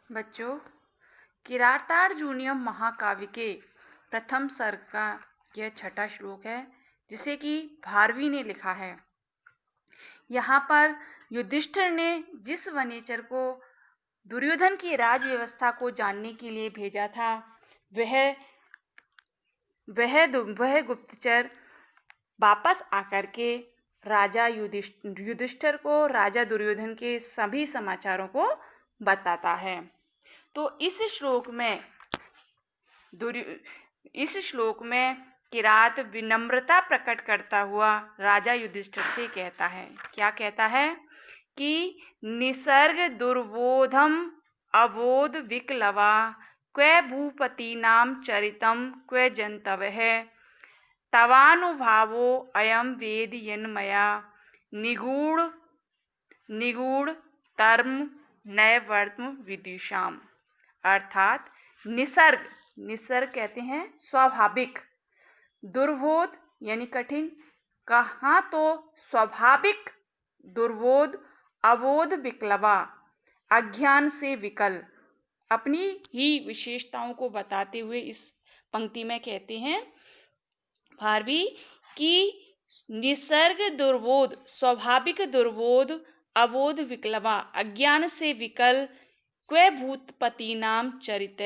बच्चों, किरातार्जुनीयम महाकाव्य के प्रथम सर्ग का यह छठा श्लोक है, जिसे कि भारवी ने लिखा है। यहाँ पर युधिष्ठिर ने जिस वनेचर को दुर्योधन की राज व्यवस्था को जानने के लिए भेजा था, वह गुप्तचर वापस आकर के राजा युधिष्ठिर को राजा दुर्योधन के सभी समाचारों को बताता है। तो इस श्लोक में किरात विनम्रता प्रकट करता हुआ राजा युधिष्ठिर से कहता है, क्या कहता है कि निसर्ग दुर्बोधम अबोध विकलवा क्वै भूपतीनां चरितं क्वै जन्तवः तवानुभावो अयम वेद यन्मया निगूढ़ तर्म नैवर्त्म विदिशाम। अर्थात निसर्ग कहते हैं स्वाभाविक, दुर्बोध यानी कठिन, कहाँ तो स्वाभाविक दुर्बोध, अबोध विकलवा अज्ञान से विकल, अपनी ही विशेषताओं को बताते हुए इस पंक्ति में कहते हैं भारवी कि निसर्ग दुर्बोध, स्वाभाविक दुर्बोध, अबोध विकलवा अज्ञान से विकल, क्वै भूपति नाम चरित,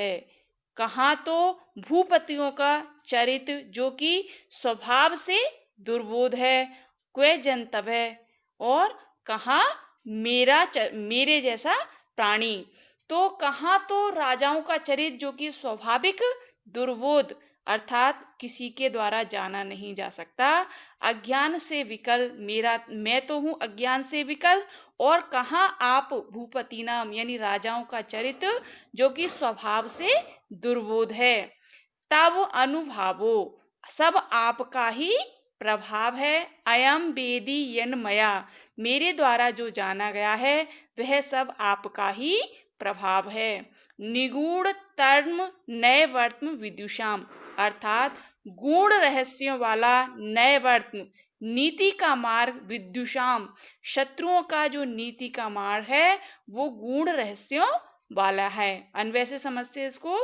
कहाँ तो भूपतियों का चरित जो कि स्वभाव से दुर्बोध है, क्वै जंतव है, और कहाँ मेरे जैसा प्राणी। तो कहाँ तो राजाओं का चरित्र जो कि स्वाभाविक दुर्बोध अर्थात किसी के द्वारा जाना नहीं जा सकता, अज्ञान से विकल, मैं तो हूँ अज्ञान से विकल, और कहाँ आप भूपति नाम यानी राजाओं का चरित्र जो कि स्वभाव से दुर्बोध है। तब अनुभावो, सब आपका ही प्रभाव है, अयम वेदी यन्मया, मेरे द्वारा जो जाना गया है वह सब आपका ही प्रभाव है। निगूढ़ तर्म नैवर्त्म विदुषाम, अर्थात गूढ़ रहस्यों वाला नैवर्त्म नीति का मार्ग, विदुषाम शत्रुओं का जो नीति का मार्ग है वो गूढ़ रहस्यों वाला है। अन्वय से समझते इसको।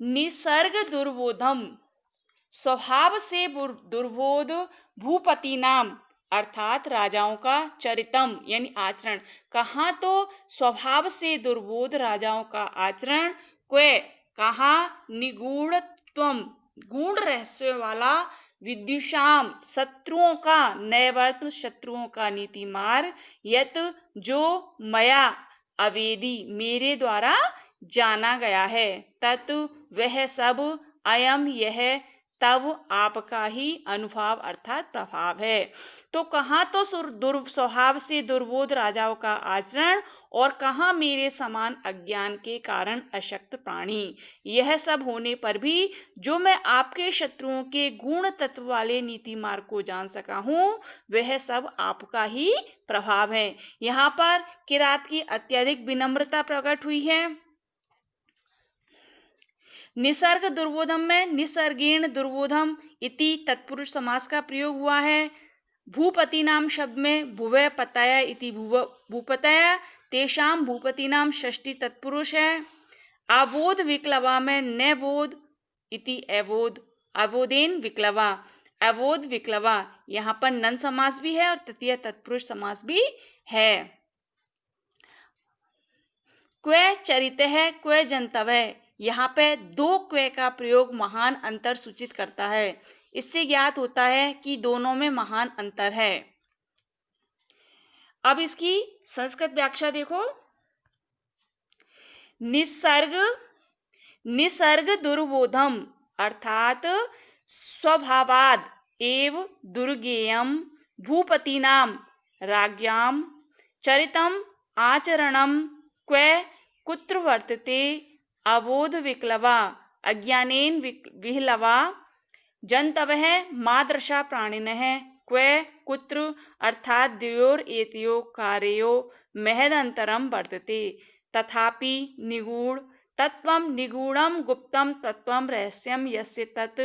निसर्ग दुर्बोधम, स्वभाव से दुर्बोध, भूपति नाम अर्थात राजाओं का चरितम यानी आचरण, कहाँ तो स्वभाव से दुर्बोध राजाओं का आचरण, क्वे कहाँ निगूढ़त्वम गूढ़ रहस्य वाला, विद्युषाम शत्रुओं का, नैवर्त्म शत्रुओं का नीति मार्ग, यत जो मया अवेदी मेरे द्वारा जाना गया है, तत् वह सब, अयम यह, तब आपका ही अनुभव अर्थात प्रभाव है। तो कहाँ तो स्वभाव से दुर्बोध राजाओं का आचरण, और कहाँ मेरे समान अज्ञान के कारण अशक्त प्राणी। यह सब होने पर भी जो मैं आपके शत्रुओं के गुण तत्व वाले नीति मार्ग को जान सका हूँ, वह सब आपका ही प्रभाव है। यहाँ पर किरात की अत्यधिक विनम्रता प्रकट हुई है। निसर्ग दुर्बोधम में निसर्गेण दुर्बोधम इति तत्पुरुष समास का प्रयोग हुआ है। भूपति नाम शब्द में भुवः पतय इति भूपतय, तेषाम भूपति नाम षष्ठी तत्पुरुष है। अबोध विक्लवा में नैबोध इति अबोध, अबोधेन विक्लवा, अबोध विक्लवा, यहाँ पर नन समास भी है और तृतीय तत्पुरुष समास भी है। क्वै चरित है, क्वै जंतव है, यहाँ पे दो क्वै का प्रयोग महान अंतर सूचित करता है। इससे ज्ञात होता है कि दोनों में महान अंतर है। अब इसकी संस्कृत व्याख्या देखो। निसर्ग दुर्बोधम अर्थात स्वभावाद एव दुर्गेयम भूपतीनाम राज्ञाम चरितम आचरणम क्वै कुत्र वर्तते अबोध विक्लवा अज्ञानेन विह्लवा जंतवः मादृशा प्राणिनः क्वै कुत्र अर्थात द्वयोर एतयो कार्यो महदंतरम वर्तते तथापि निगूढ़ तत्वं निगूढ़ं गुप्तं तत्वं रहस्यं यस्य तत्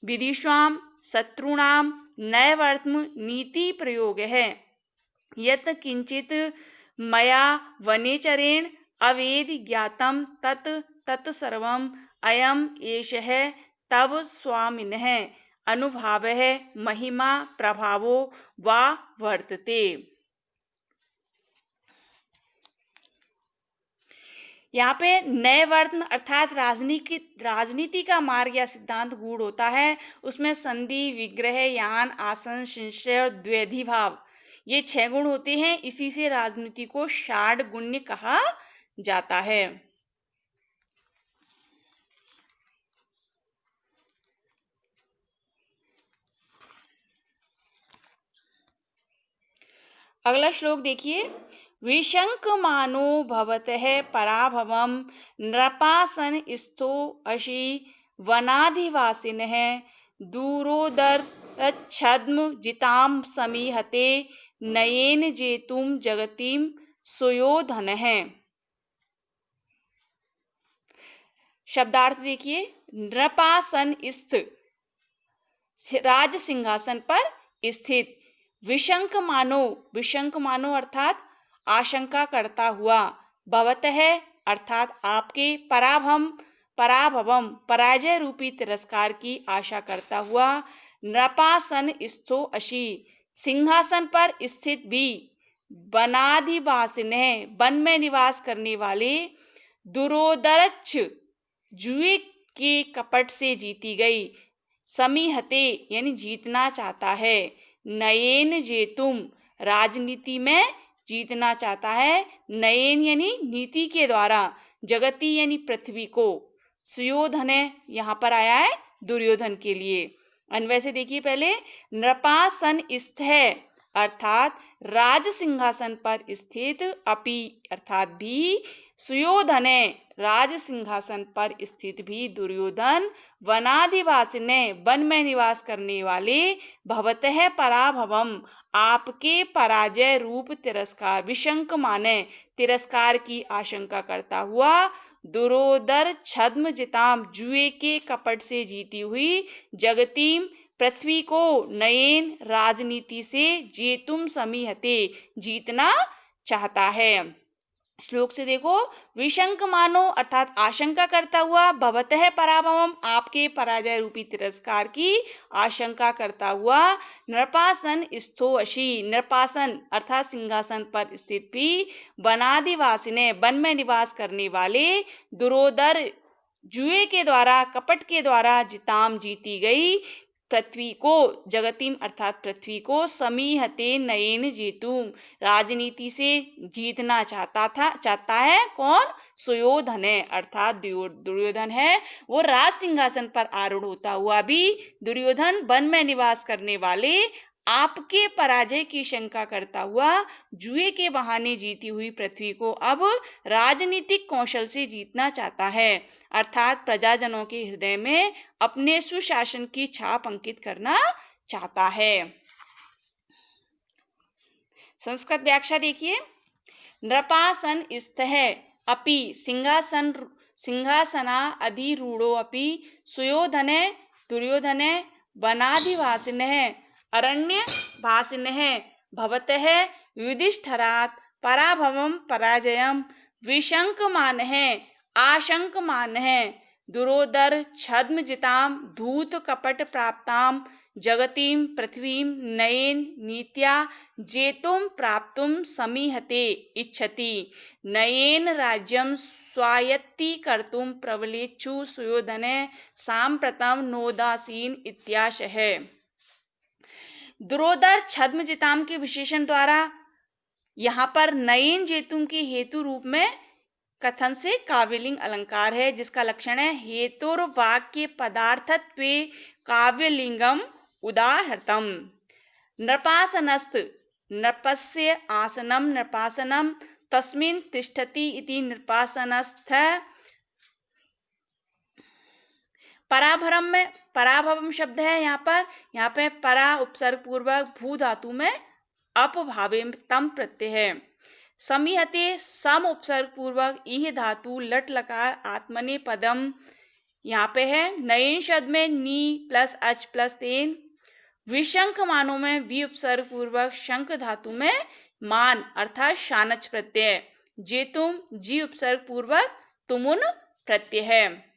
विदिष्वां शत्रूणां नैवर्त्म नीति प्रयोगः यत् किंचित मया वनेचरेण अवेद ज्ञातम तत् तत् सर्वम अयम एषः तव स्वामिनः अनुभावः महिमा प्रभावो वा वर्तते। यहाँ पे नए वर्तन अर्थात राजनीति का मार्ग या सिद्धांत गूढ़ होता है। उसमें संधि, विग्रह, यान, आसन, संशय और द्वैधी भाव, ये 6 गुण होते हैं। इसी से राजनीति को षाढ़ गुण्य कहा जाता है। अगला श्लोक देखिए। विशंकमानो भवतः पराभवम नृपासन स्थो अशि वनाधिवासिनः दूरोदरच्छद्म जिताम समीहते नयेन जेतुम जगतिम सुयोधनः। शब्दार्थ देखिए। नृपासन स्थ, राज सिंहासन पर स्थित। विशंक मानो अर्थात आशंका करता हुआ। भवतः अर्थात आपके, पराभवम पराजय रूपी तिरस्कार की आशा करता हुआ। नृपासन स्थो अशि सिंहासन पर स्थित भी। वनाधिवासिनः वन में निवास करने वाले। दुरोदरच्छ जुए के कपट से जीती गई। समीहते यानी जीतना चाहता है। नयेन जेतुम राजनीति में जीतना चाहता है। नयेन यानी नीति के द्वारा, जगति यानी पृथ्वी को। सुयोधन यहाँ पर आया है दुर्योधन के लिए। अन्वय से देखिए पहले। नृपासन स्थ अर्थात राज सिंहासन पर स्थित। अपि अर्थात भी। सुयोधन राज सिंहासन पर स्थित भी दुर्योधन। वनाधिवासिने वन में निवास करने वाले। भवतः पराभवम आपके पराजय रूप तिरस्कार। विशंक माने तिरस्कार की आशंका करता हुआ। दुरोदर छद्म जिताम जुए के कपट से जीती हुई। जगतीम पृथ्वी को। नयेन राजनीति से। जेतुम समीहते जीतना चाहता है। श्लोक से देखो। विशंक मानो अर्थात आशंका करता हुआ। भवतः पराभवम आपके पराजय रूपी तिरस्कार की आशंका करता हुआ। नृपासन स्थो अशि नृपासन अर्थात सिंहासन पर स्थित भी। वनादिवासिने वन में निवास करने वाले। दुरोदर जुए के द्वारा, कपट के द्वारा जिताम जीती गई पृथ्वी को। जगतिम अर्थात पृथ्वी को। समीहते नयेन जेतुम राजनीति से जीतना चाहता है। कौन? सुयोधन है अर्थात दुर्योधन है। वो राज सिंहासन पर आरूढ़ होता हुआ भी दुर्योधन वन में निवास करने वाले आपके पराजय की शंका करता हुआ जुए के बहाने जीती हुई पृथ्वी को अब राजनीतिक कौशल से जीतना चाहता है। अर्थात प्रजाजनों के हृदय में अपने सुशासन की छाप अंकित करना चाहता है। संस्कृत व्याख्या देखिए। नृपासन स्थः अपि सिंहासना अधिरूढ़ो अपि सुयोधन दुर्योधन वनाधिवासिनः अरण्य भासिनः भवतः युधिष्ठिरात् पराभवम पराजयम विशंकमानः आशंकमानः दुरोदर छद्म जिताम धूत कपट प्राप्ताम जगतीम पृथ्वीम नयेन नीत्या जेतुम प्राप्तुम समीहते इच्छति नयेन राज्यम स्वायत्ती कर्तुम प्रबलेच्छु सुयोधन सांप्रतम नोदासीन इत्याशः। दुरोदर छद्म जिताम के विशेषण द्वारा यहाँ पर नयेन जेतुम के हेतु रूप में कथन से काव्यलिंग अलंकार है, जिसका लक्षण है हेतुर वाक्य पदार्थत्वे काव्यलिंगम उदाहृतम। नृपासनस्त नृपस्य आसनम नृपासनम तस्मिन् तिष्ठति इति नृपासनस्थ। पराभवम शब्द है यहाँ पे परा उपसर्ग पूर्वक भू धातु में अपभावे तम प्रत्यय है। समीहते सम उपसर्ग पूर्वक इह धातु लट लकार आत्मने पदम यहाँ पे है। नयेन शब्द में नी प्लस अच प्लस तेन। विशंक मानों में वी उपसर्ग पूर्वक शंख धातु में मान अर्थात शानच प्रत्यय। जेतुम जी उपसर्ग पूर्वक तुमुन प्रत्यय है।